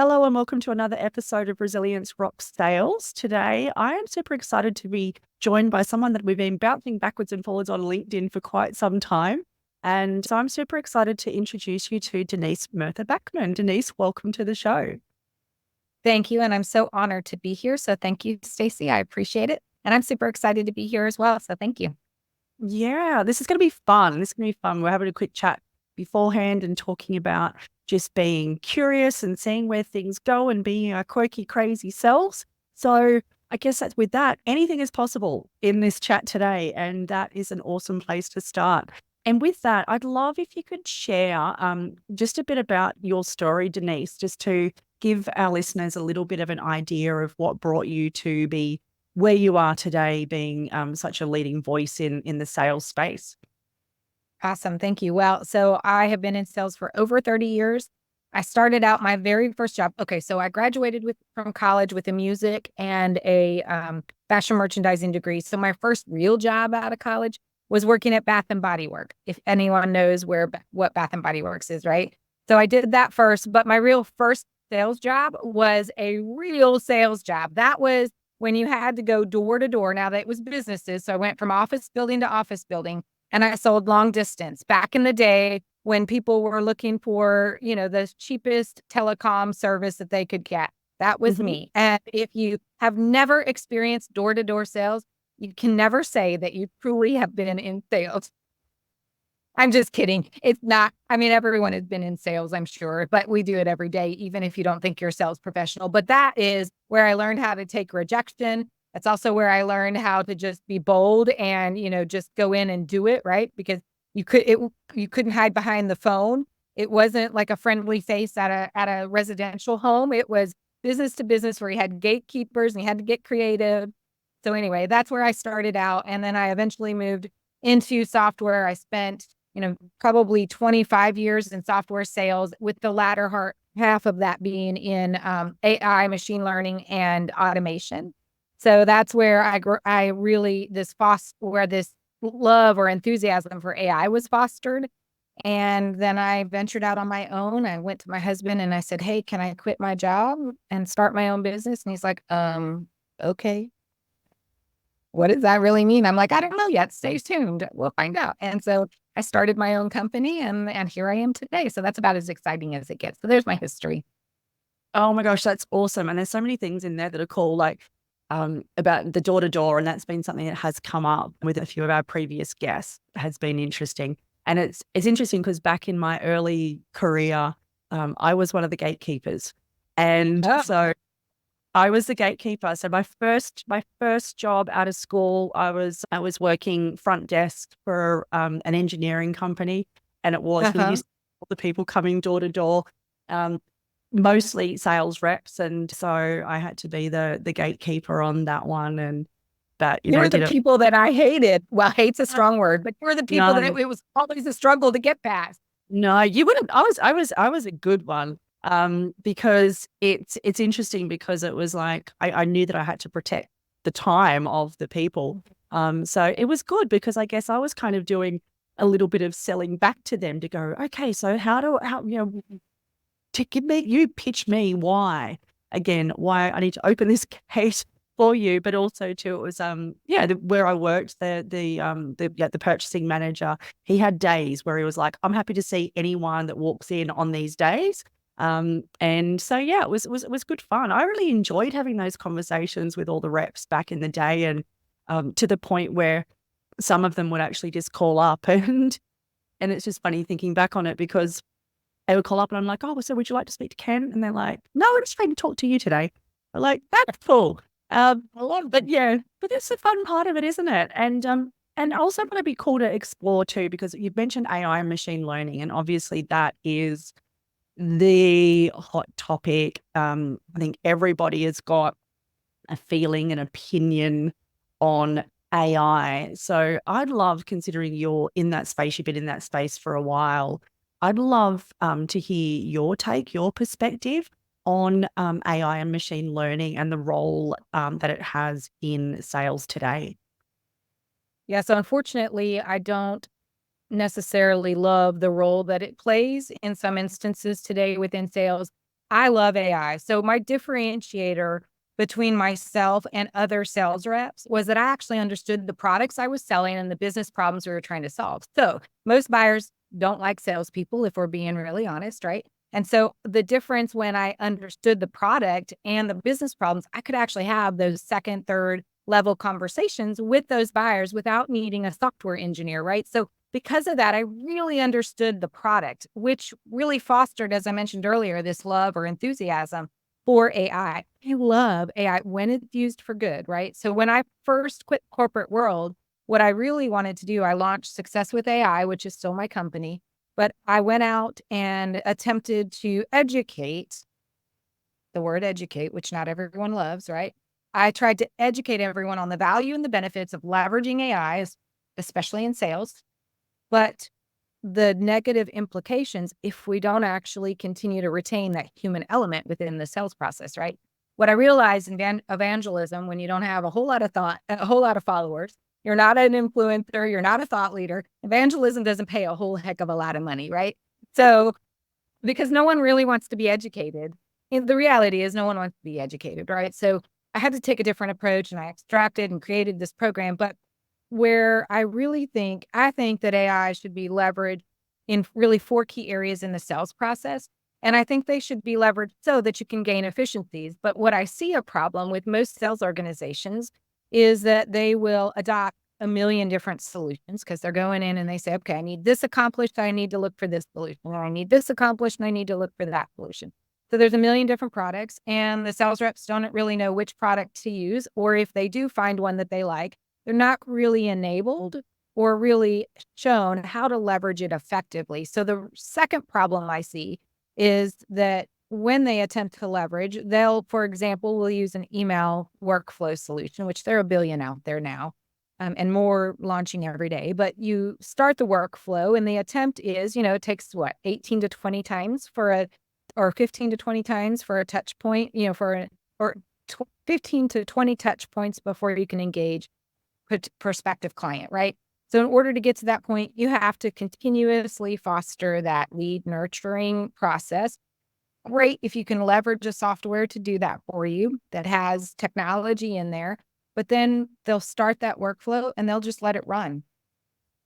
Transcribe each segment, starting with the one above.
Hello and welcome to another episode of Resilience Rocks Sales. Today, I am super excited to be joined by someone that we've been bouncing backwards and forwards on LinkedIn for quite some time. And so I'm super excited to introduce you to Denise Murtha Bachmann. Denise, welcome to the show. Thank you. And I'm so honored to be here. So thank you, Stacey. I appreciate it. And I'm super excited to be here as well. So thank you. Yeah, this is going to be fun. This is going to be fun. We're having a quick chat beforehand and talking about just being curious and seeing where things go and being our quirky, crazy selves. So I guess that's with that, anything is possible in this chat today. And that is an awesome place to start. And with that, I'd love if you could share just a bit about your story, Denise, just to give our listeners a little bit of an idea of what brought you to be where you are today, being such a leading voice in the sales space. Awesome. Thank you. Well, so I have been in sales for over 30 years. I started out my very first job. Okay, so I graduated from college with a music and a fashion merchandising degree. So my first real job out of college was working at Bath and Body Works. If anyone knows what Bath and Body Works is, right? So I did that first, but my real first sales job was a real sales job. That was when you had to go door to door. Now that it was businesses. So I went from office building to office building. And I sold long distance back in the day when people were looking for, the cheapest telecom service that they could get. That was me. And if you have never experienced door-to-door sales, you can never say that you truly have been in sales. I'm just kidding. It's not. I mean, everyone has been in sales, I'm sure, but we do it every day, even if you don't think you're a sales professional. But that is where I learned how to take rejection. That's also where I learned how to just be bold and, just go in and do it, right? Because you couldn't hide behind the phone. It wasn't like a friendly face at a residential home. It was business to business where you had gatekeepers and you had to get creative. So anyway, that's where I started out. And then I eventually moved into software. I spent, probably 25 years in software sales, with the latter half of that being in AI, machine learning, and automation. So that's where I really, where this love or enthusiasm for AI was fostered. And then I ventured out on my own. I went to my husband and I said, "Hey, can I quit my job and start my own business?" And he's like, okay. What does that really mean? I'm like, I don't know yet. Stay tuned. We'll find out. And so I started my own company and here I am today. So that's about as exciting as it gets. So there's my history. Oh my gosh, that's awesome. And there's so many things in there that are cool, like about the door to door. And that's been something that has come up with a few of our previous guests, has been interesting. And it's interesting because back in my early career, I was one of the gatekeepers. And so I was the gatekeeper. So my first job out of school, I was working front desk for an engineering company, and it was we used to all the people coming door to door, mostly sales reps, and so I had to be the gatekeeper on that one. And but you're the people that I hated. Well, hate's a strong word, but you're the people that it was always a struggle to get past. No, you wouldn't. I was a good one. Because it's interesting because it was like I knew that I had to protect the time of the people. So it was good because I guess I was kind of doing a little bit of selling back to them to go, okay, so you pitch me why I need to open this case for you, but also too it was where I worked, the purchasing manager, he had days where he was like, I'm happy to see anyone that walks in on these days. And so, yeah, it was good fun. I really enjoyed having those conversations with all the reps back in the day, and to the point where some of them would actually just call up and it's just funny thinking back on it because they would call up and I'm like, oh, so would you like to speak to Ken? And they're like, no, I'm just trying to talk to you today. I'm like, that's cool. But that's the fun part of it, isn't it? And also going to be cool to explore too, because you've mentioned AI and machine learning, and obviously that is the hot topic. I think everybody has got a feeling, an opinion on AI. So I'd love, considering you're in that space, you've been in that space for a while, I'd love to hear your take, your perspective on AI and machine learning and the role that it has in sales today. Yeah, so unfortunately, I don't necessarily love the role that it plays in some instances today within sales. I love AI. So my differentiator between myself and other sales reps was that I actually understood the products I was selling and the business problems we were trying to solve. So most buyers don't like salespeople, if we're being really honest, right? And so the difference when I understood the product and the business problems, I could actually have those second, third level conversations with those buyers without needing a software engineer, right? So because of that, I really understood the product, which really fostered, as I mentioned earlier, this love or enthusiasm for AI. I love AI when it's used for good, right? So when I first quit corporate world, what I really wanted to do, I launched Success with AI, which is still my company, but I went out and attempted to educate, the word educate, which not everyone loves, right? I tried to educate everyone on the value and the benefits of leveraging AI, especially in sales, but the negative implications if we don't actually continue to retain that human element within the sales process, right? What I realized in evangelism, when you don't have a whole lot of thought, a whole lot of followers, you're not an influencer, you're not a thought leader, evangelism doesn't pay a whole heck of a lot of money, right? So, because no one really wants to be educated. And the reality is no one wants to be educated, right? So I had to take a different approach and I extracted and created this program. But where I think that AI should be leveraged in really 4 key areas in the sales process. And I think they should be leveraged so that you can gain efficiencies. But what I see a problem with most sales organizations is that they will adopt a million different solutions because they're going in and they say, okay, I need this accomplished. I need to look for this solution. Or I need this accomplished and I need to look for that solution. So there's a million different products and the sales reps don't really know which product to use, or if they do find one that they like, they're not really enabled or really shown how to leverage it effectively. So the second problem I see is that when they attempt to leverage, they'll, for example, will use an email workflow solution, which there are a billion out there now, and more launching every day. But you start the workflow and the attempt is, it takes 18 to 20 times or 15 to 20 times for a touch point, or 15 to 20 touch points before you can engage prospective client, right? So in order to get to that point, you have to continuously foster that lead nurturing process. Great if you can leverage a software to do that for you that has technology in there, but then they'll start that workflow and they'll just let it run.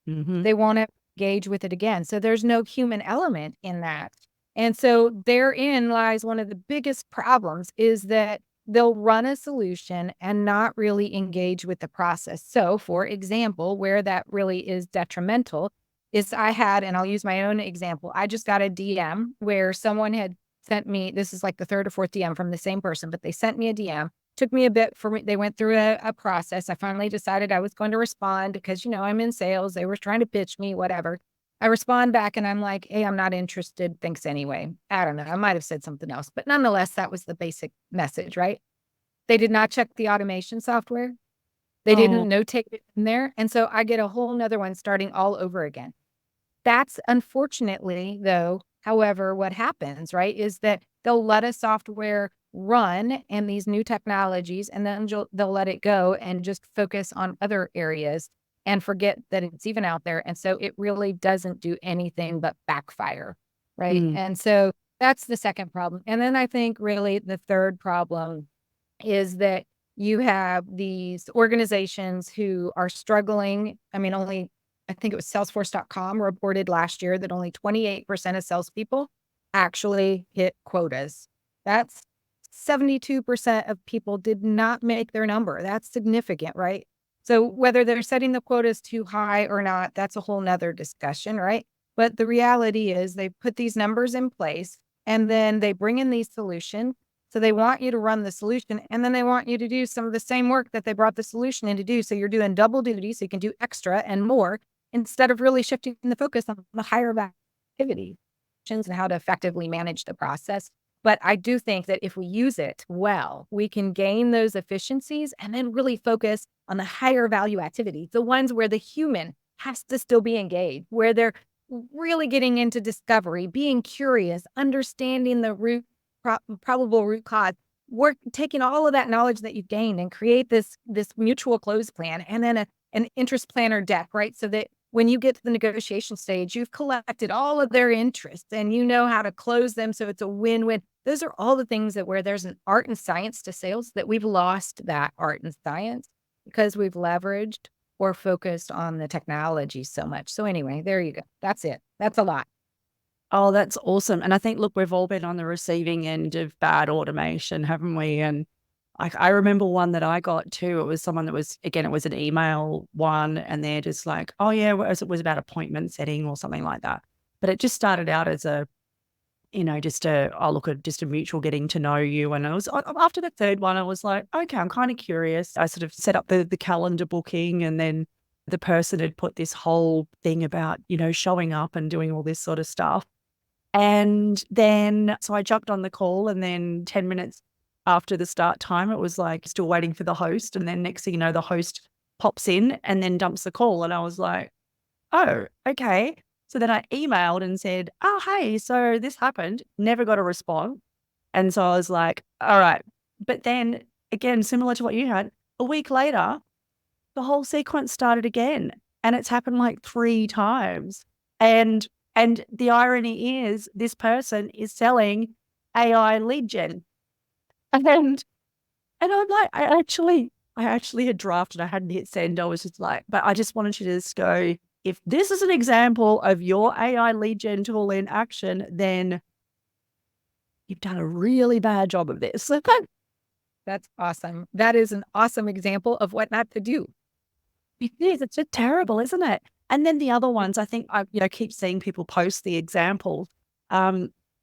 Mm-hmm. They won't engage with it again. So there's no human element in that. And so therein lies one of the biggest problems is that they'll run a solution and not really engage with the process. So for example, where that really is detrimental is and I'll use my own example. I just got a DM where someone had sent me, this is like the third or fourth DM from the same person, but they sent me a DM. Took me a bit for me. They went through a process. I finally decided I was going to respond because, I'm in sales. They were trying to pitch me, whatever. I respond back and I'm like, hey, I'm not interested. Thanks anyway. I don't know. I might have said something else, but nonetheless, that was the basic message, right? They did not check the automation software. They didn't notate it in there. And so I get a whole nother one starting all over again. That's unfortunately, though, however, what happens, right, is that they'll let a software run and these new technologies, and then they'll let it go and just focus on other areas and forget that it's even out there. And so it really doesn't do anything but backfire, right? Mm. And so that's the second problem. And then I think really the third problem is that you have these organizations who are struggling. I mean, I think it was Salesforce.com reported last year that only 28% of salespeople actually hit quotas. That's 72% of people did not make their number. That's significant, right? So whether they're setting the quotas too high or not, that's a whole nother discussion, right? But the reality is they put these numbers in place and then they bring in these solutions. So they want you to run the solution and then they want you to do some of the same work that they brought the solution in to do. So you're doing double duty so you can do extra and more instead of really shifting the focus on the higher value activity and how to effectively manage the process. But I do think that if we use it well, we can gain those efficiencies and then really focus on the higher value activities, the ones where the human has to still be engaged, where they're really getting into discovery, being curious, understanding the probable root cause, taking all of that knowledge that you've gained and create this mutual close plan and then an interest planner deck, right? So that when you get to the negotiation stage, you've collected all of their interests and you know how to close them so it's a win-win. those are all the things that where there's an art and science to sales that we've lost that art and science because we've leveraged or focused on the technology so much. So anyway, there you go. That's it. That's a lot. Oh, that's awesome. And I think, look, we've all been on the receiving end of bad automation, haven't we? And I remember one that I got too. It was someone that was, again, it was an email one, and they're just like, oh, yeah, it was about appointment setting or something like that. But it just started out as a, just just a mutual getting to know you. And I was, after the third one, I was like, okay, I'm kind of curious. I sort of set up the calendar booking, and then the person had put this whole thing about, showing up and doing all this sort of stuff. And then, so I jumped on the call, and then 10 minutes after the start time, it was like still waiting for the host. And then next thing you know, the host pops in and then dumps the call. And I was like, oh, okay. So then I emailed and said, oh, hey, so this happened, never got a response. And so I was like, all right. But then again, similar to what you had, a week later, the whole sequence started again. And it's happened like 3 times. And the irony is this person is selling AI lead gen. And I'm like, I actually had drafted, I hadn't hit send. I was just like, but I just wanted you to just go, if this is an example of your AI lead gen tool in action, then you've done a really bad job of this. That's awesome. That is an awesome example of what not to do. It is. It's just terrible, isn't it? And then the other ones, I think I keep seeing people post the examples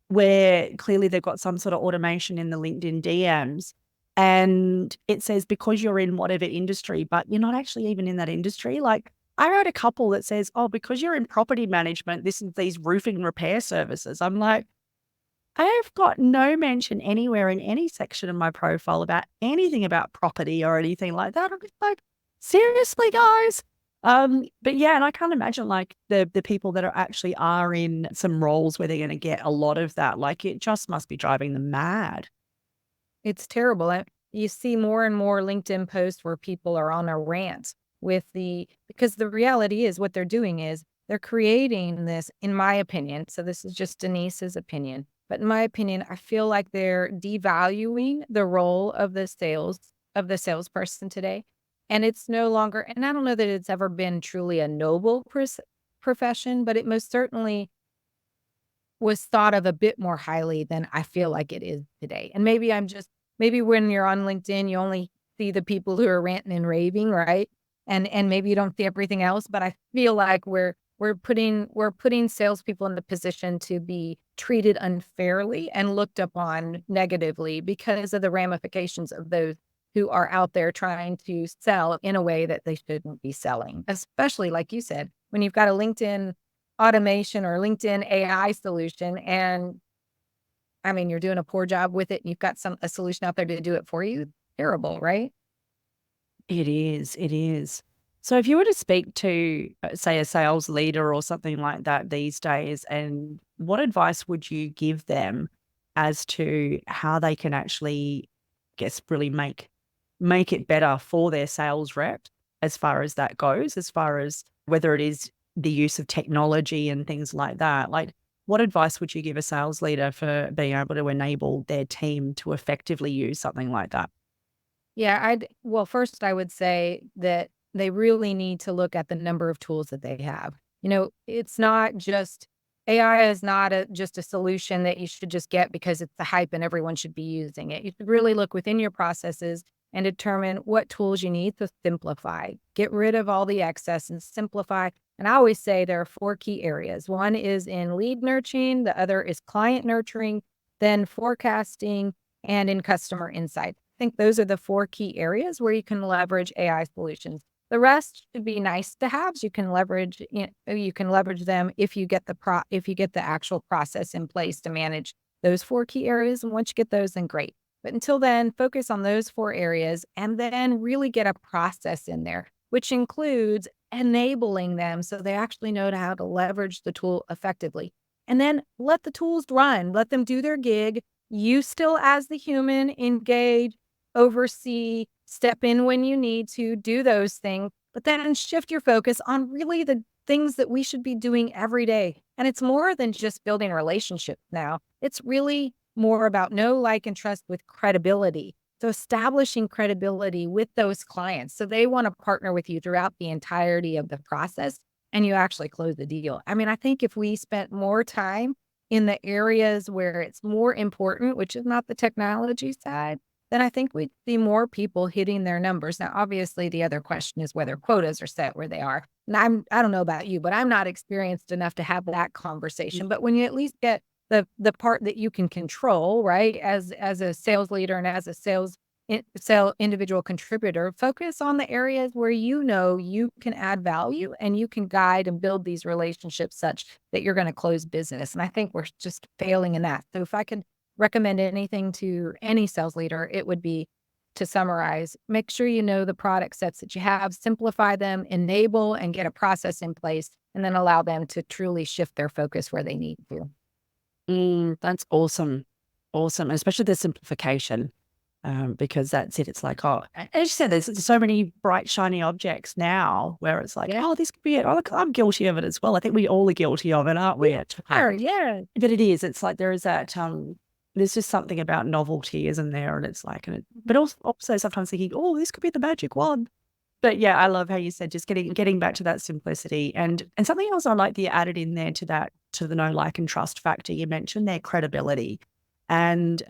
where clearly they've got some sort of automation in the LinkedIn DMs, and it says because you're in whatever industry, but you're not actually even in that industry. Like I heard a couple that says, oh, because you're in property management, this is these roofing repair services. I'm like, I have got no mention anywhere in any section of my profile about anything about property or anything like that. I'm just like, seriously, guys? But yeah, and I can't imagine like the people that actually are in some roles where they're going to get a lot of that. Like it just must be driving them mad. It's terrible. You see more and more LinkedIn posts where people are on a rant because the reality is what they're doing is they're creating this, in my opinion. So this is just Denise's opinion. But in my opinion, I feel like they're devaluing the role of the salesperson today. And it's no longer, and I don't know that it's ever been truly a noble profession, but it most certainly was thought of a bit more highly than I feel like it is today. And maybe when you're on LinkedIn, you only see the people who are ranting and raving, right? And maybe you don't see everything else, but I feel like we're putting salespeople in the position to be treated unfairly and looked upon negatively because of the ramifications of those who are out there trying to sell in a way that they shouldn't be selling, especially like you said, when you've got a LinkedIn automation or LinkedIn AI solution, and I mean, you're doing a poor job with it and you've got a solution out there to do it for you. Terrible, right? It is. It is. So if you were to speak to, say, a sales leader or something like that these days, and what advice would you give them as to how they can actually, I guess, really make it better for their sales rep as far as that goes, as far as whether it is the use of technology and things like that? Like, what advice would you give a sales leader for being able to enable their team to effectively use something like that? Yeah, well, first I would say that they really need to look at the number of tools that they have. It's not just AI is not just a solution that you should just get because it's the hype and everyone should be using it. You should really look within your processes and determine what tools you need to simplify. Get rid of all the excess and simplify. And I always say there are 4 key areas. One is in lead nurturing, the other is client nurturing, then forecasting, and in customer insight. I think those are the 4 key areas where you can leverage AI solutions. The rest should be nice to haves. You can leverage them if you get the actual process in place to manage those 4 key areas. And once you get those, then great. But until then, focus on those 4 areas and then really get a process in there, which includes enabling them so they actually know how to leverage the tool effectively. And then let the tools run, let them do their gig. You still, as the human, engage, oversee, step in when you need to do those things, but then shift your focus on really the things that we should be doing every day. And it's more than just building relationships now. It's really more about know, like, and trust with credibility. So establishing credibility with those clients. So they want to partner with you throughout the entirety of the process and you actually close the deal. I mean, I think if we spent more time in the areas where it's more important, which is not the technology side, then I think we'd see more people hitting their numbers. Now, obviously, the other question is whether quotas are set where they are. And I don't know about you, but I'm not experienced enough to have that conversation. But when you at least get the part that you can control, right, as a sales leader and as a sale individual contributor, focus on the areas where you know you can add value and you can guide and build these relationships such that you're going to close business. And I think we're just failing in that. So if I could recommend anything to any sales leader, it would be to summarize, make sure you know the product sets that you have, simplify them, enable and get a process in place, and then allow them to truly shift their focus where they need to. That's awesome. Awesome. And especially the simplification, because that's it. It's like, oh, as you said, there's so many bright, shiny objects now where it's like, Yeah. oh, this could be it. Oh, look, I'm guilty of it as well. I think we all are guilty of it, aren't we? Sure, yeah. But it is. It's like there is that, there's just something about novelty, isn't there? And it's like, but also sometimes thinking, oh, this could be the magic wand. But yeah, I love how you said just getting back to that simplicity and something else I like that you added in there to the know, like, and trust factor. You mentioned their credibility, and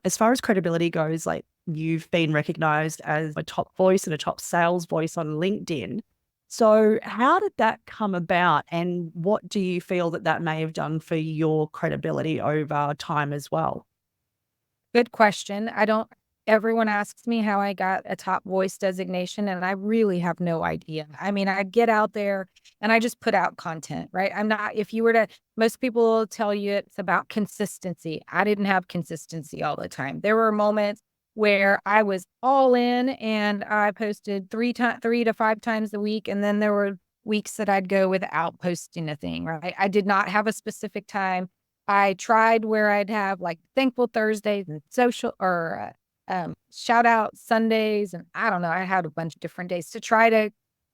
as far as credibility goes, like you've been recognized as a top voice and a top sales voice on LinkedIn. So how did that come about, and what do you feel that may have done for your credibility over time as well? Good question. Everyone asks me how I got a top voice designation, and I really have no idea. I mean, I get out there and I just put out content, right? If you were to, most people will tell you it's about consistency. I didn't have consistency all the time. There were moments where I was all in and I posted 3 to 5 times a week. And then there were weeks that I'd go without posting a thing, right? I did not have a specific time. I tried where I'd have like Thankful Thursdays and social or shout out Sundays. And I don't know, I had a bunch of different days to try to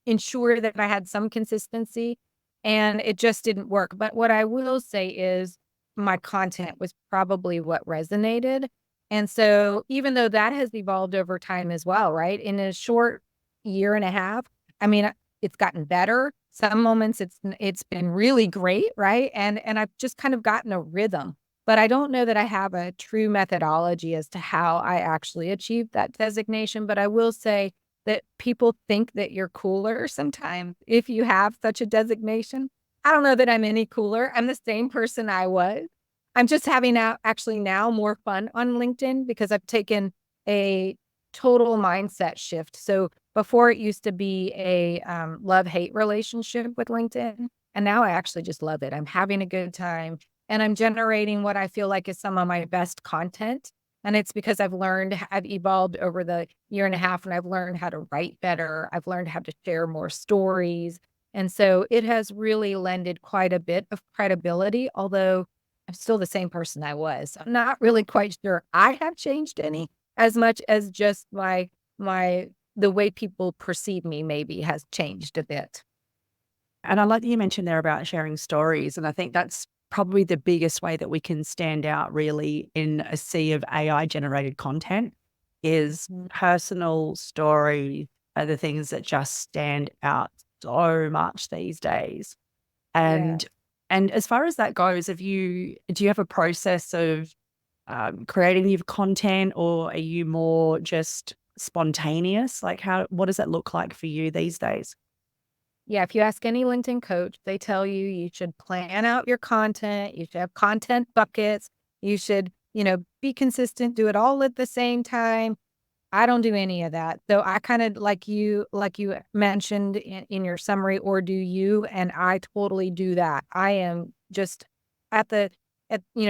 ensure that I had some consistency, and it just didn't work. But what I will say is my content was probably what resonated. And so even though that has evolved over time as well, right? In a short year and a half, I mean, it's gotten better. Some moments it's been really great, right? And I've just kind of gotten a rhythm. But I don't know that I have a true methodology as to how I actually achieved that designation. But I will say that people think that you're cooler sometimes if you have such a designation. I don't know that I'm any cooler. I'm the same person I was. I'm just having now more fun on LinkedIn because I've taken a total mindset shift. So before it used to be a love-hate relationship with LinkedIn, and now I actually just love it. I'm having a good time and I'm generating what I feel like is some of my best content. And it's because I've evolved over the year and a half, and I've learned how to write better. I've learned how to share more stories. And so it has really lended quite a bit of credibility, although I'm still the same person I was. I'm not really quite sure I have changed any as much as just the way people perceive me maybe has changed a bit. And I like that you mentioned there about sharing stories. And I think that's probably the biggest way that we can stand out really in a sea of AI generated content is personal stories are the things that just stand out so much these days. Yeah. And as far as that goes, do you have a process of creating your content, or are you more just spontaneous? Like what does that look like for you these days? Yeah, if you ask any LinkedIn coach, they tell you should plan out your content, you should have content buckets, you should, be consistent, do it all at the same time. I don't do any of that. So I kind of like you mentioned in your summary, or do you? And I totally do that. I am just at the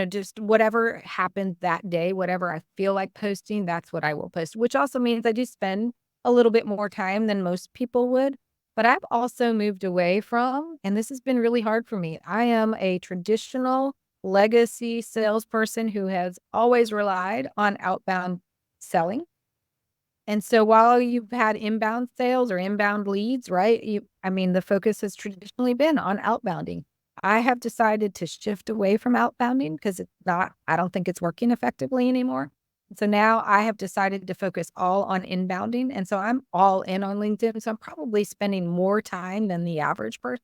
just whatever happens that day, whatever I feel like posting, that's what I will post, which also means I do spend a little bit more time than most people would. But I've also moved away from, and this has been really hard for me. I am a traditional legacy salesperson who has always relied on outbound selling. And so while you've had inbound sales or inbound leads, right? The focus has traditionally been on outbounding. I have decided to shift away from outbounding because I don't think it's working effectively anymore. So now I have decided to focus all on inbounding. And so I'm all in on LinkedIn. So I'm probably spending more time than the average person,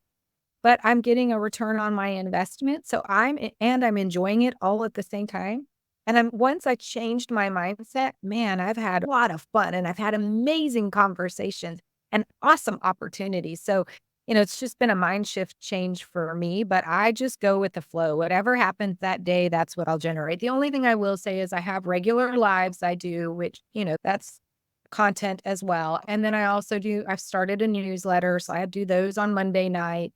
but I'm getting a return on my investment. So I'm enjoying it all at the same time. And once I changed my mindset, man, I've had a lot of fun and I've had amazing conversations and awesome opportunities. So, it's just been a mind shift change for me, but I just go with the flow. Whatever happens that day, that's what I'll generate. The only thing I will say is I have regular lives I do, which, that's content as well. And then I've started a newsletter. So I do those on Monday night.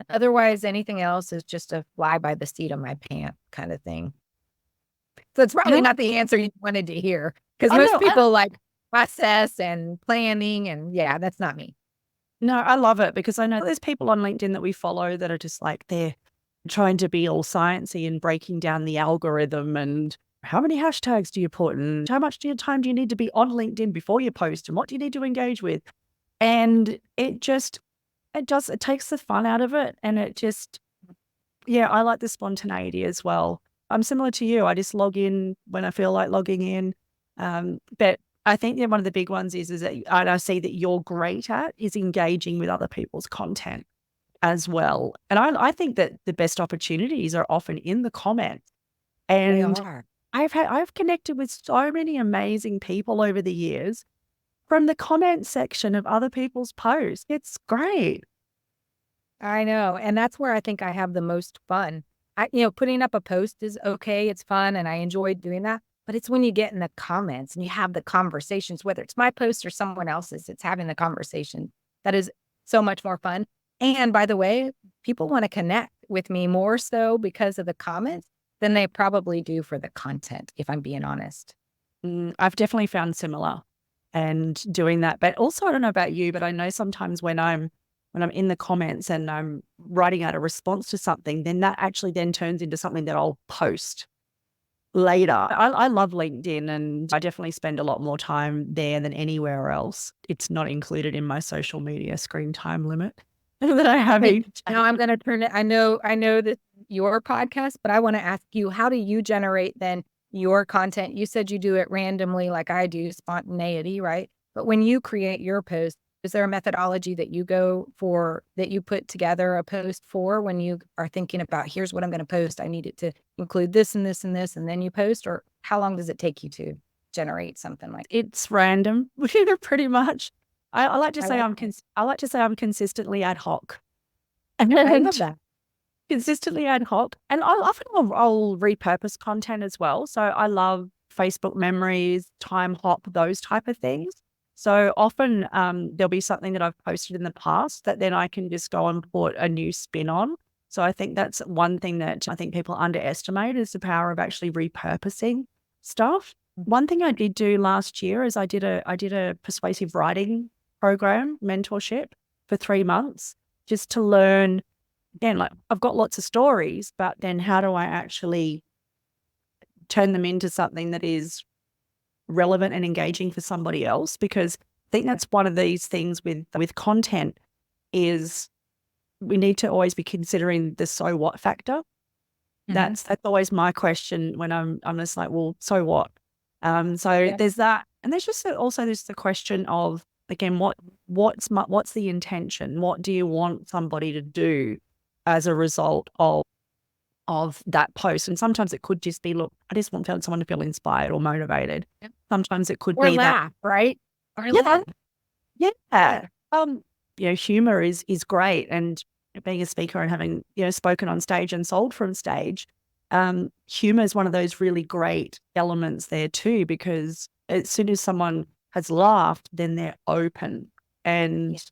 Otherwise, anything else is just a fly by the seat of my pants kind of thing. So it's probably not the answer you wanted to hear because most people like process and planning and yeah, that's not me. No, I love it because I know there's people on LinkedIn that we follow that are just like they're trying to be all sciencey and breaking down the algorithm and how many hashtags do you put and how much time do you need to be on LinkedIn before you post and what do you need to engage with? And it takes the fun out of it. And I like the spontaneity as well. I'm similar to you. I just log in when I feel like logging in. But I think that one of the big ones is that I see that you're great at is engaging with other people's content as well. And I think that the best opportunities are often in the comments. And I've connected with so many amazing people over the years from the comment section of other people's posts. It's great. I know. And that's where I think I have the most fun. Putting up a post is okay. It's fun and I enjoy doing that. But it's when you get in the comments and you have the conversations, whether it's my post or someone else's, it's having the conversation that is so much more fun. And by the way, people want to connect with me more so because of the comments than they probably do for the content, if I'm being honest. I've definitely found similar and doing that. But also, I don't know about you, but I know sometimes when I'm in the comments and I'm writing out a response to something, then that actually then turns into something that I'll post later. I love LinkedIn and I definitely spend a lot more time there than anywhere else. It's not included in my social media screen time limit that I have each. Now I'm going to turn it. I know that your podcast, but I want to ask you, how do you generate then your content? You said you do it randomly like I do, spontaneity, right? But when you create your post, is there a methodology that you put together a post for when you are thinking about, here's what I'm going to post. I need it to include this and this and this, and then you post, or how long does it take you to generate something like that? It's random, pretty much. I like to say I'm consistently ad hoc. I love that. Consistently ad hoc. And I'll repurpose content as well. So I love Facebook memories, time hop, those type of things. So often there'll be something that I've posted in the past that then I can just go and put a new spin on. So I think that's one thing that I think people underestimate is the power of actually repurposing stuff. One thing I did do last year is I did a persuasive writing program, mentorship for 3 months just to learn, again, like I've got lots of stories, but then how do I actually turn them into something that is relevant and engaging for somebody else? Because I think that's one of these things with content is we need to always be considering the so what factor. That's always my question when I'm just like, well, so what? There's that, and there's just also there's the question of, again, what's the intention? What do you want somebody to do as a result of that post? And sometimes it could just be, look, I just want someone to feel inspired or motivated. Yep. Sometimes it could or be laugh, that, right? Or laugh. Yeah. Humor is great, and being a speaker and having spoken on stage and sold from stage, humor is one of those really great elements there too, because as soon as someone has laughed, then they're open, and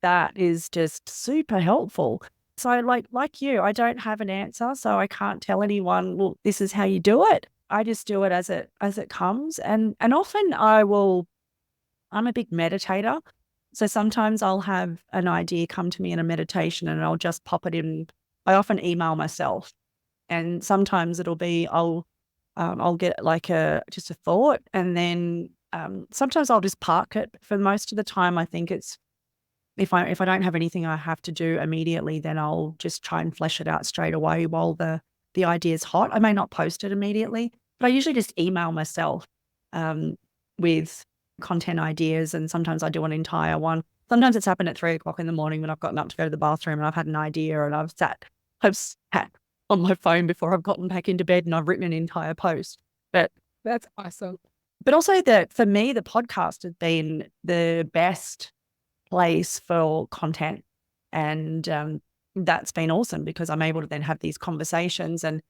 that is just super helpful. So like you, I don't have an answer, so I can't tell anyone, well, this is how you do it. I just do it as it comes, and often I'm a big meditator. So sometimes I'll have an idea come to me in a meditation and I'll just pop it in. I often email myself, and sometimes it'll be I'll get like just a thought, and then sometimes I'll just park it. For most of the time, I think it's if I don't have anything I have to do immediately, then I'll just try and flesh it out straight away while the idea is hot. I may not post it immediately, but I usually just email myself with content ideas, and sometimes I do an entire one. Sometimes it's happened at 3:00 in the morning when I've gotten up to go to the bathroom and I've had an idea and I've sat on my phone before I've gotten back into bed and I've written an entire post. But That's awesome. but also for me, the podcast has been the best place for content. And that's been awesome because I'm able to then have these conversations. And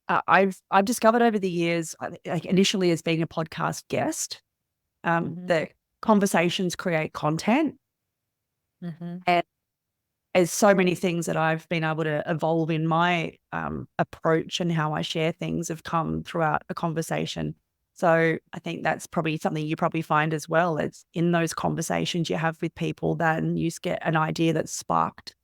I've discovered over the years, like initially as being a podcast guest, the conversations create content. And there's so many things that I've been able to evolve in my approach and how I share things have come throughout a conversation. So I think that's probably something you probably find as well. It's in those conversations you have with people, then you get an idea that's sparked.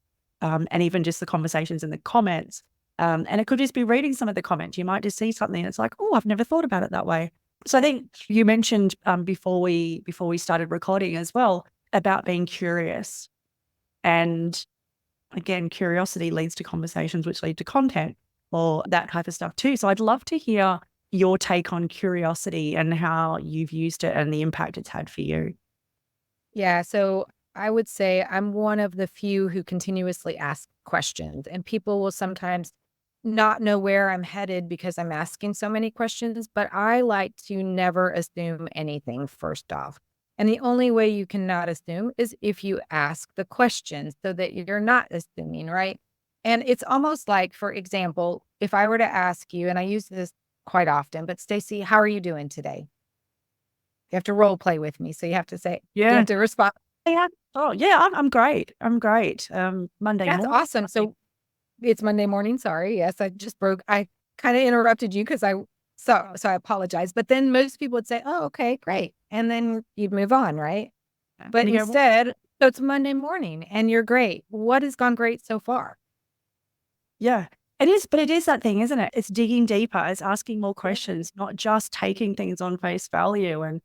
And even just the conversations in the comments. And it could just be reading some of the comments. You might just see something and it's like, oh, I've never thought about it that way. So I think you mentioned before we started recording as well about being curious. And again, curiosity leads to conversations which lead to content or that type of stuff too. So I'd love to hear your take on curiosity and how you've used it and the impact it's had for you. Yeah. So I would say I'm one of the few who continuously ask questions, and people will sometimes not know where I'm headed because I'm asking so many questions, but I like to never assume anything first off. And the only way you cannot assume is if you ask the questions so that you're not assuming, right? And it's almost like, for example, if I were to ask you, and I use this quite often, but Stacey, how are you doing today? You have to role play with me. So you have to say, you Yeah. have to respond. Yeah. Oh, yeah, I'm great. I'm great. Monday That's morning. awesome. So it's Monday morning. Sorry. Yes, I kind of interrupted you because so I apologize. But then most people would say, oh, okay, great. And then you'd move on, right? But And you go, instead, so it's Monday morning and you're great. What has gone great so far? yeah, it is. But it is that thing, isn't it? It's digging deeper. It's asking more questions, not just taking things on face value. And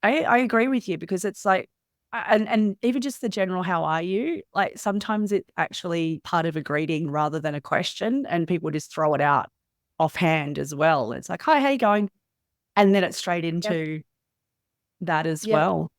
I agree with you because it's like, and even just the general, how are you? Like sometimes it's actually part of a greeting rather than a question, and people just throw it out offhand as well. It's like, hi, how you going? And then it's straight into that as Yep. well.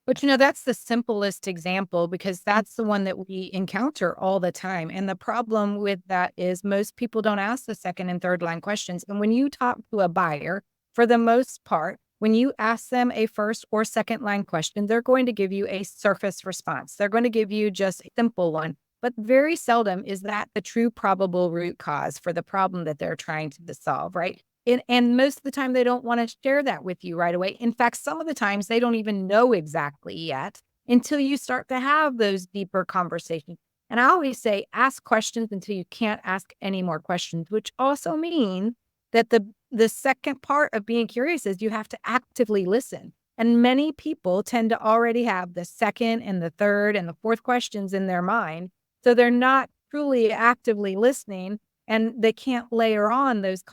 But that's the simplest example because that's the one that we encounter all the time. And the problem with that is most people don't ask the second and third line questions. And when you talk to a buyer, for the most part, when you ask them a first or second line question, they're going to give you a surface response. They're going to give you just a simple one. But very seldom is that the true probable root cause for the problem that they're trying to solve, right? And most of the time, they don't want to share that with you right away. In fact, some of the times they don't even know exactly yet until you start to have those deeper conversations. And I always say, ask questions until you can't ask any more questions, which also means that the second part of being curious is you have to actively listen. And many people tend to already have the second and the third and the fourth questions in their mind. So they're not truly actively listening. And they can't layer on those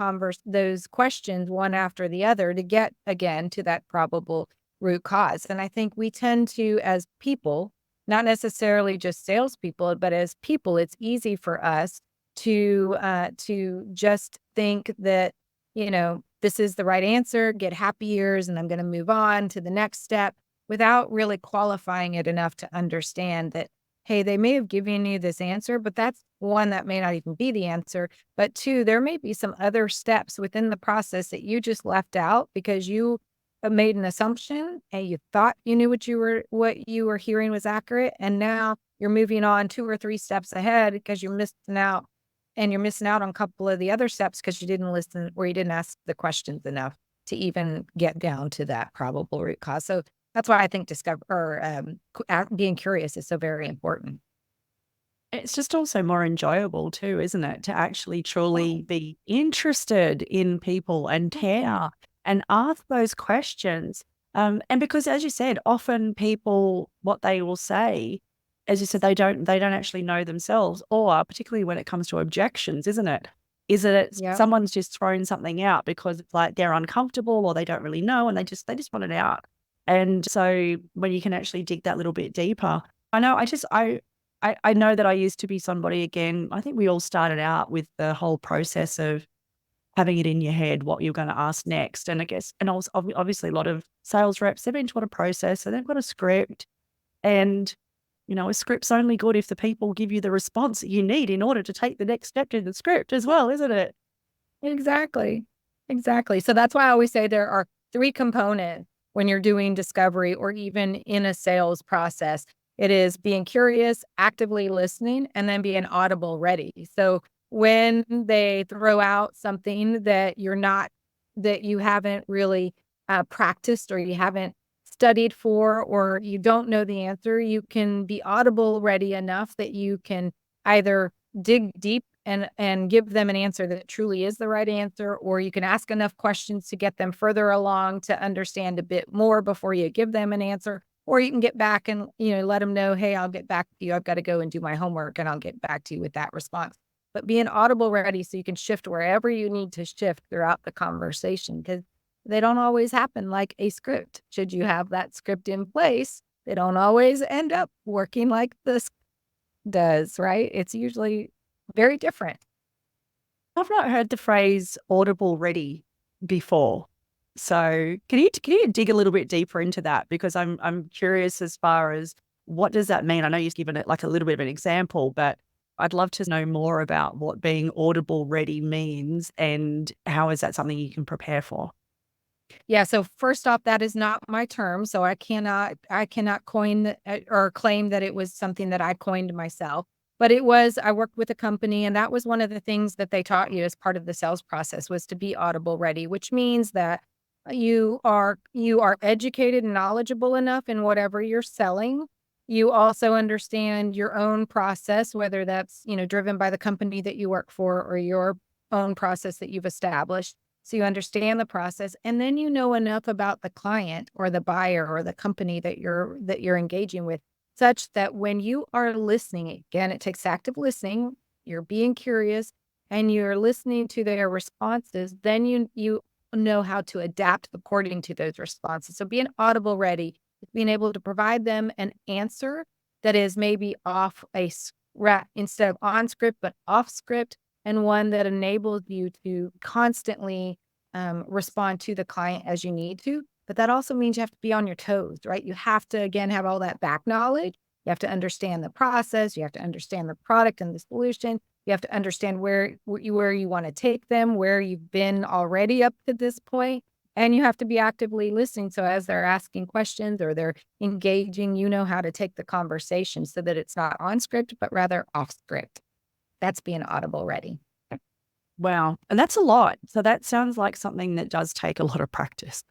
questions one after the other to get, again, to that probable root cause. And I think we tend to, as people, not necessarily just salespeople, but as people, it's easy for us to just think that, this is the right answer, get happy ears, and I'm going to move on to the next step without really qualifying it enough to understand that, hey, they may have given you this answer, but that's one, that may not even be the answer. But two, there may be some other steps within the process that you just left out because you made an assumption and you thought you knew what you were hearing was accurate. And now you're moving on 2 or 3 steps ahead because you're missing out. And you're missing out on a couple of the other steps because you didn't listen or you didn't ask the questions enough to even get down to that probable root cause. So that's why I think being curious is so very important. It's just also more enjoyable too, isn't it? To actually truly be interested in people and care and ask those questions. And because, as you said, often people, what they will say, as you said, they don't actually know themselves, or particularly when it comes to objections, isn't it? Is it someone's just thrown something out because it's like they're uncomfortable or they don't really know and they just want it out. And so when you can actually dig that little bit deeper, I know I know that I used to be somebody, again, I think we all started out with the whole process of having it in your head what you're going to ask next. And I guess, and also obviously a lot of sales reps, they've been taught a process, so they've got a script. And, a script's only good if the people give you the response that you need in order to take the next step in the script as well, isn't it? Exactly. Exactly. So that's why I always say there are 3 components when you're doing discovery or even in a sales process. It is being curious, actively listening, and then being audible ready. So when they throw out something that that you haven't really practiced or you haven't studied for, or you don't know the answer, you can be audible ready enough that you can either dig deep and give them an answer that truly is the right answer, or you can ask enough questions to get them further along to understand a bit more before you give them an answer, or you can get back and let them know, hey, I'll get back to you, I've got to go and do my homework, and I'll get back to you with that response. But being audible ready so you can shift wherever you need to shift throughout the conversation, because they don't always happen like a script. Should you have that script in place, they don't always end up working like this does, right? It's usually very different. I've not heard the phrase audible ready before. So can you dig a little bit deeper into that? Because I'm curious as far as what does that mean? I know you've given it like a little bit of an example, but I'd love to know more about what being audible ready means and how is that something you can prepare for? Yeah, so first off, that is not my term, so I cannot coin or claim that it was something that I coined myself. But I worked with a company, and that was one of the things that they taught you as part of the sales process was to be audible ready, which means that you are educated and knowledgeable enough in whatever you're selling. You also understand your own process, whether that's, driven by the company that you work for or your own process that you've established. So you understand the process, and then you know enough about the client or the buyer or the company that you're engaging with, such that when you are listening, again, it takes active listening, you're being curious and you're listening to their responses, then you know how to adapt according to those responses. So being audible ready is being able to provide them an answer that is maybe off instead of on script, but off script, and one that enables you to constantly respond to the client as you need to. But that also means you have to be on your toes, right? You have to, again, have all that back knowledge. You have to understand the process. You have to understand the product and the solution. You have to understand where you want to take them, where you've been already up to this point. And you have to be actively listening. So as they're asking questions or they're engaging, you know how to take the conversation so that it's not on script, but rather off script. That's being audible ready. Wow. And that's a lot. So that sounds like something that does take a lot of practice.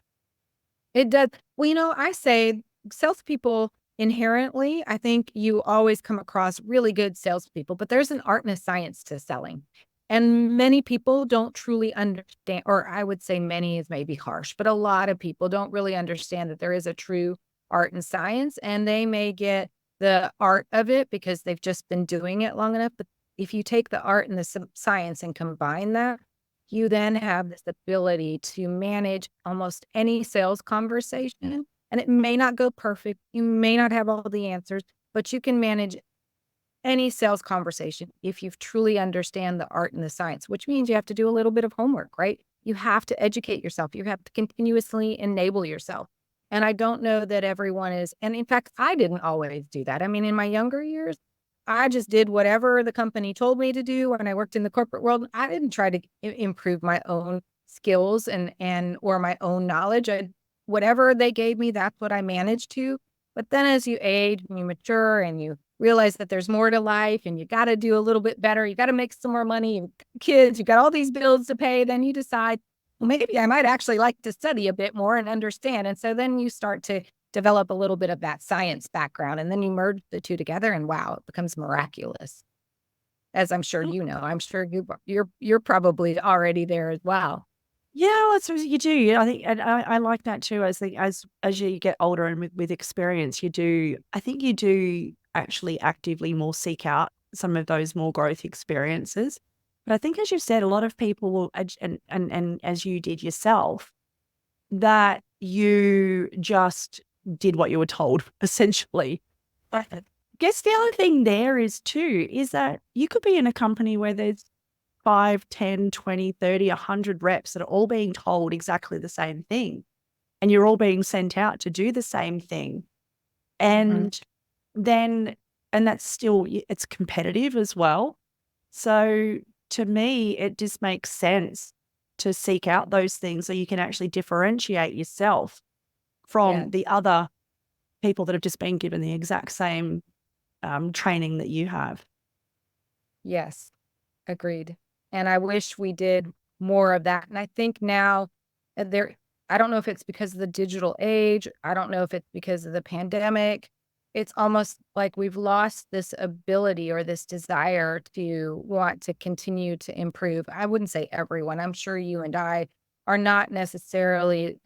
It does. Well, I say salespeople inherently, I think you always come across really good salespeople, but there's an art and a science to selling. And many people don't truly understand, or I would say many is maybe harsh, but a lot of people don't really understand that there is a true art and science, and they may get the art of it because they've just been doing it long enough. But if you take the art and the science and combine that, you then have this ability to manage almost any sales conversation. And it may not go perfect. You may not have all the answers, but you can manage any sales conversation if you truly understand the art and the science, which means you have to do a little bit of homework, right? You have to educate yourself. You have to continuously enable yourself. And I don't know that everyone is. And in fact, I didn't always do that. I mean, in my younger years, I just did whatever the company told me to do when I worked in the corporate world. I didn't try to improve my own skills and or my own knowledge. Whatever they gave me, that's what I managed to. But then as you age and you mature and you realize that there's more to life and you got to do a little bit better, you got to make some more money, you've got kids, you got all these bills to pay, then you decide, well, maybe I might actually like to study a bit more and understand. And so then you start to develop a little bit of that science background, and then you merge the two together, and wow, it becomes miraculous. As I'm sure you know, I'm sure you're probably already there as well. Yeah, well, that's what you do. Yeah, I think, and I like that too. As you get older and with experience, I think you do actually actively more seek out some of those more growth experiences. But I think, as you've said, a lot of people will, and as you did yourself, that you just did what you were told, essentially. I guess the other thing there is too, is that you could be in a company where there's 5, 10, 20, 30, 100 reps that are all being told exactly the same thing. And you're all being sent out to do the same thing. And then, and that's still, it's competitive as well. So to me, it just makes sense to seek out those things so you can actually differentiate yourself from the other people that have just been given the exact same training that you have. Yes, agreed. And I wish we did more of that. And I think now I don't know if it's because of the digital age. I don't know if it's because of the pandemic. It's almost like we've lost this ability or this desire to want to continue to improve. I wouldn't say everyone. I'm sure you and I are not necessarily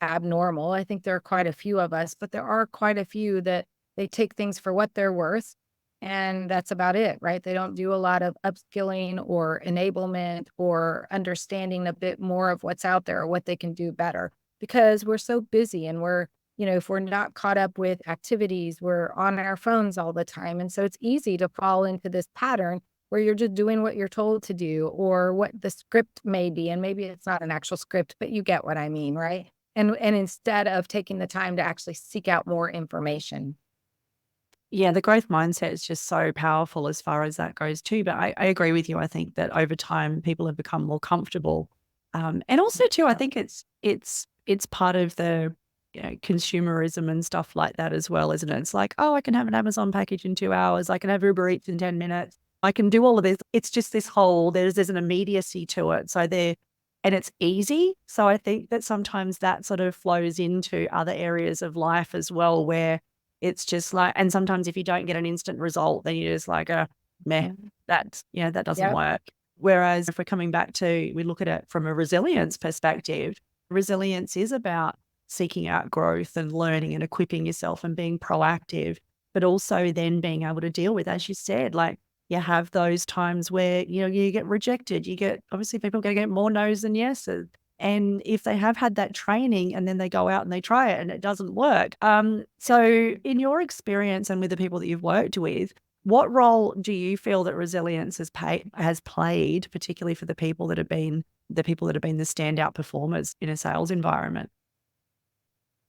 abnormal. I think there are quite a few of us, but there are quite a few that they take things for what they're worth. And that's about it, right? They don't do a lot of upskilling or enablement or understanding a bit more of what's out there or what they can do better because we're so busy and if we're not caught up with activities, we're on our phones all the time. And so it's easy to fall into this pattern where you're just doing what you're told to do or what the script may be. And maybe it's not an actual script, but you get what I mean, right? And instead of taking the time to actually seek out more information. Yeah, the growth mindset is just so powerful as far as that goes too. But I agree with you. I think that over time people have become more comfortable. And also too, I think it's part of the consumerism and stuff like that as well, isn't it? It's like, oh, I can have an Amazon package in 2 hours. I can have Uber Eats in 10 minutes. I can do all of this. It's just this whole, there's an immediacy to it. So and it's easy. So I think that sometimes that sort of flows into other areas of life as well, where it's just like, and sometimes if you don't get an instant result, then you're just like, meh, that doesn't work. Whereas if we're coming back to, we look at it from a resilience perspective, resilience is about seeking out growth and learning and equipping yourself and being proactive, but also then being able to deal with, as you said, like you have those times where, you get rejected. Obviously people are going to get more no's than yeses. And if they have had that training and then they go out and they try it and it doesn't work. So in your experience and with the people that you've worked with, what role do you feel that resilience has played, particularly for the people that have been the standout performers in a sales environment?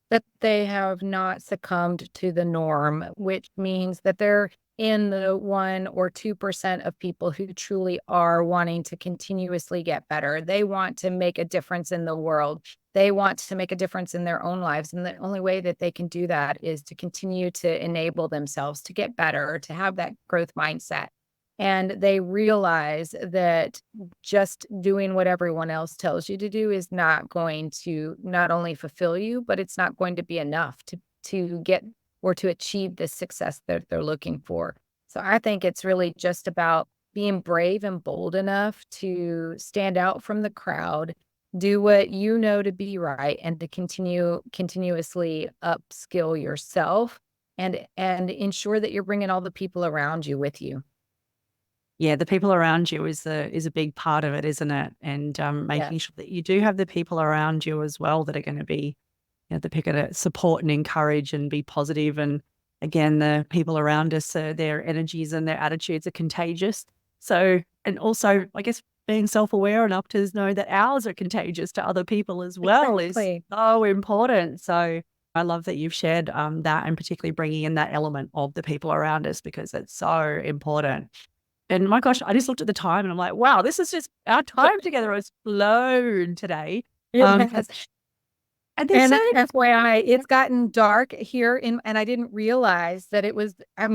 That they have not succumbed to the norm, which means that they're in the 1 or 2% of people who truly are wanting to continuously get better. They want to make a difference in the world. They want to make a difference in their own lives. And the only way that they can do that is to continue to enable themselves to get better, to have that growth mindset. And they realize that just doing what everyone else tells you to do is not going to not only fulfill you, but it's not going to be enough to get or to achieve the success that they're looking for. So I think it's really just about being brave and bold enough to stand out from the crowd, do what you know to be right, and to continuously upskill yourself and ensure that you're bringing all the people around you with you. Yeah, the people around you is a big part of it, isn't it? And making sure that you do have the people around you as well that are going to be, the people to support and encourage and be positive. And again, the people around us, their energies and their attitudes are contagious. So, and also, I guess, being self-aware enough to know that ours are contagious to other people as well is so important. So I love that you've shared that, and particularly bringing in that element of the people around us, because it's so important. And my gosh, I just looked at the time and I'm like, wow, this is just, our time together has flown today. And FYI, it's gotten dark here and I didn't realize that it was, I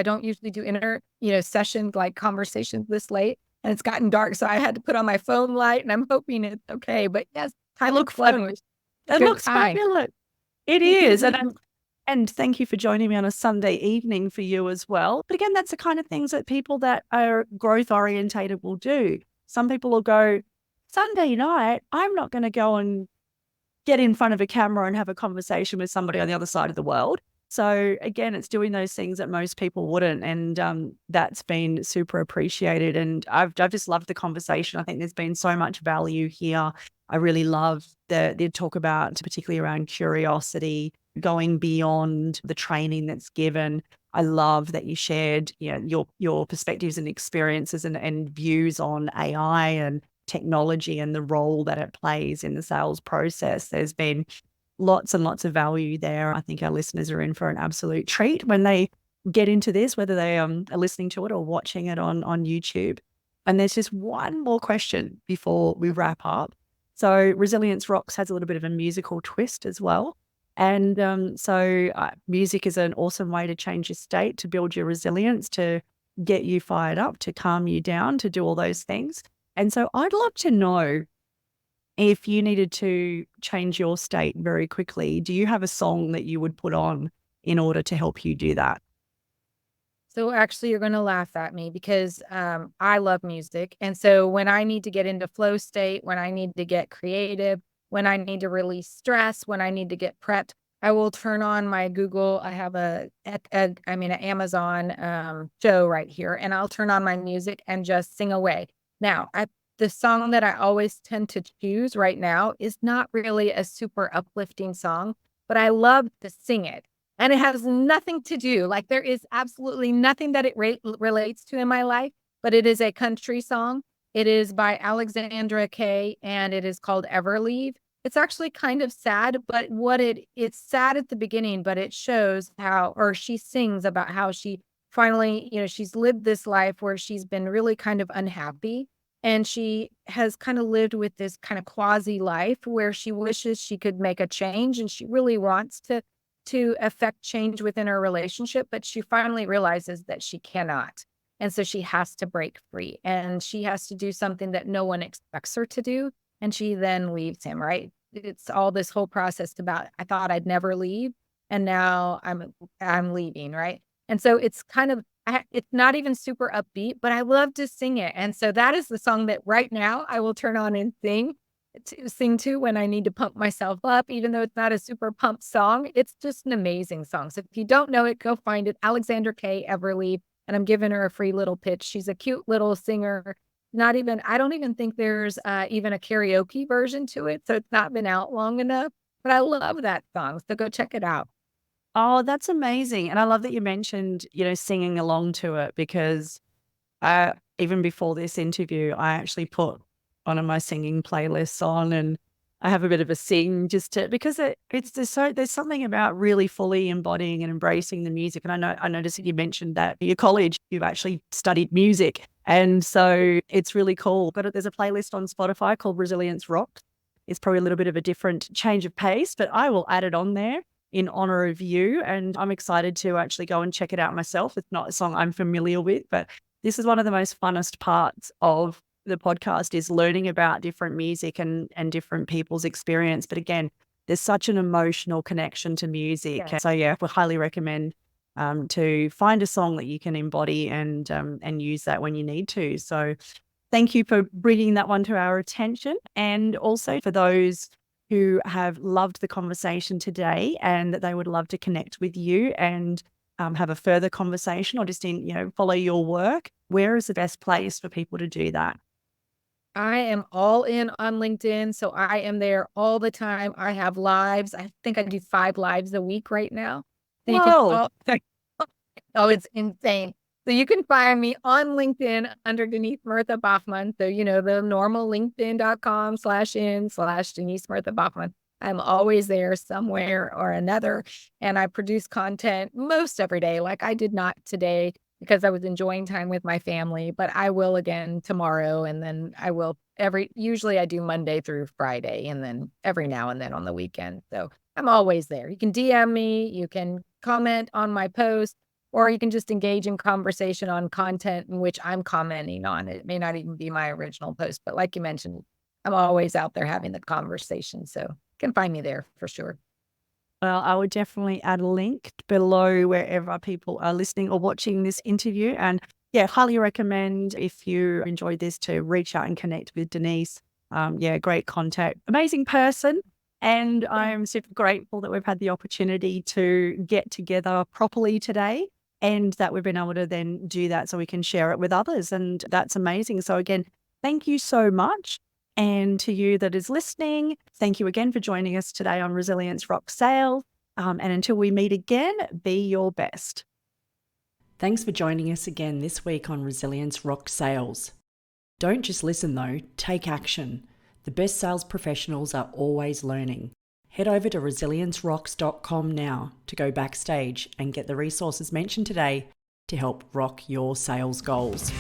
don't usually do sessions like conversations this late, and it's gotten dark. So I had to put on my phone light, and I'm hoping it's okay. But yes, it looks fabulous. It is. And thank you for joining me on a Sunday evening for you as well. But again, that's the kind of things that people that are growth orientated will do. Some people will go, Sunday night, I'm not going to go and get in front of a camera and have a conversation with somebody on the other side of the world. So again, it's doing those things that most people wouldn't. And that's been super appreciated. And I've just loved the conversation. I think there's been so much value here. I really love the talk about, particularly around curiosity, going beyond the training that's given. I love that you shared, your perspectives and experiences and views on AI and technology and the role that it plays in the sales process. There's been lots and lots of value there. I think our listeners are in for an absolute treat when they get into this, whether they are listening to it or watching it on YouTube. And there's just one more question before we wrap up. So Resilience Rocks has a little bit of a musical twist as well. And music is an awesome way to change your state, to build your resilience, to get you fired up, to calm you down, to do all those things. And so I'd love to know, if you needed to change your state very quickly, do you have a song that you would put on in order to help you do that? So actually, you're going to laugh at me because I love music. And so when I need to get into flow state, when I need to get creative, when I need to release stress, when I need to get prepped, I will turn on my Google. I have an Amazon show right here, and I'll turn on my music and just sing away. Now, the song that I always tend to choose right now is not really a super uplifting song, but I love to sing it. And it has nothing to do, like there is absolutely nothing that it relates to in my life, but it is a country song. It is by Alexandra Kay, and it is called Everleave. It's actually kind of sad, but it's sad at the beginning, but it shows or she sings about how she finally, she's lived this life where she's been really kind of unhappy. And she has kind of lived with this kind of quasi life where she wishes she could make a change, and she really wants to affect change within her relationship, but she finally realizes that she cannot. And so she has to break free, and she has to do something that no one expects her to do. And she then leaves him, right? It's all this whole process about, I thought I'd never leave, and now I'm leaving, right? And so it's kind of, it's not even super upbeat, but I love to sing it. And so that is the song that right now I will turn on and sing to when I need to pump myself up, even though it's not a super pump song. It's just an amazing song. So if you don't know it, go find it. Alexandra Kay, Everleave. And I'm giving her a free little pitch. She's a cute little singer. I don't even think there's even a karaoke version to it. So it's not been out long enough, but I love that song. So go check it out. Oh, that's amazing. And I love that you mentioned, singing along to it, because even before this interview, I actually put one of my singing playlists on, and I have a bit of a sing because there's something about really fully embodying and embracing the music. And I noticed that you mentioned that at your college, you've actually studied music. And so it's really cool. But there's a playlist on Spotify called Resilience Rock. It's probably a little bit of a different change of pace, but I will add it on there in honor of you. And I'm excited to actually go and check it out myself. It's not a song I'm familiar with, but this is one of the most funnest parts of the podcast, is learning about different music and different people's experience. But again, there's such an emotional connection to music. Yeah. So yeah, we highly recommend to find a song that you can embody and use that when you need to. So thank you for bringing that one to our attention. And also for those who have loved the conversation today and that they would love to connect with you and have a further conversation, or just follow your work, where is the best place for people to do that? I am all in on LinkedIn, so I am there all the time. I have lives. I think I do 5 lives a week right now. So you can Whoa. oh, it's insane. So you can find me on LinkedIn under Denise Murtha Bachmann. So, the normal linkedin.com/in/Denise Murtha Bachmann. I'm always there somewhere or another. And I produce content most every day. Like I did not today because I was enjoying time with my family, but I will again tomorrow. And then I will usually I do Monday through Friday, and then every now and then on the weekend. So I'm always there. You can DM me, you can comment on my post, or you can just engage in conversation on content in which I'm commenting on. It may not even be my original post, but like you mentioned, I'm always out there having the conversation. So you can find me there for sure. Well, I would definitely add a link below wherever people are listening or watching this interview. And yeah, highly recommend, if you enjoyed this, to reach out and connect with Denise. Great contact, amazing person. And I'm super grateful that we've had the opportunity to get together properly today, and that we've been able to then do that so we can share it with others. And that's amazing. So again, thank you so much. And to you that is listening, thank you again for joining us today on Resilience Rock Sales. And until we meet again, be your best. Thanks for joining us again this week on Resilience Rock Sales. Don't just listen though, take action. The best sales professionals are always learning. Head over to resiliencerocks.com now to go backstage and get the resources mentioned today to help rock your sales goals.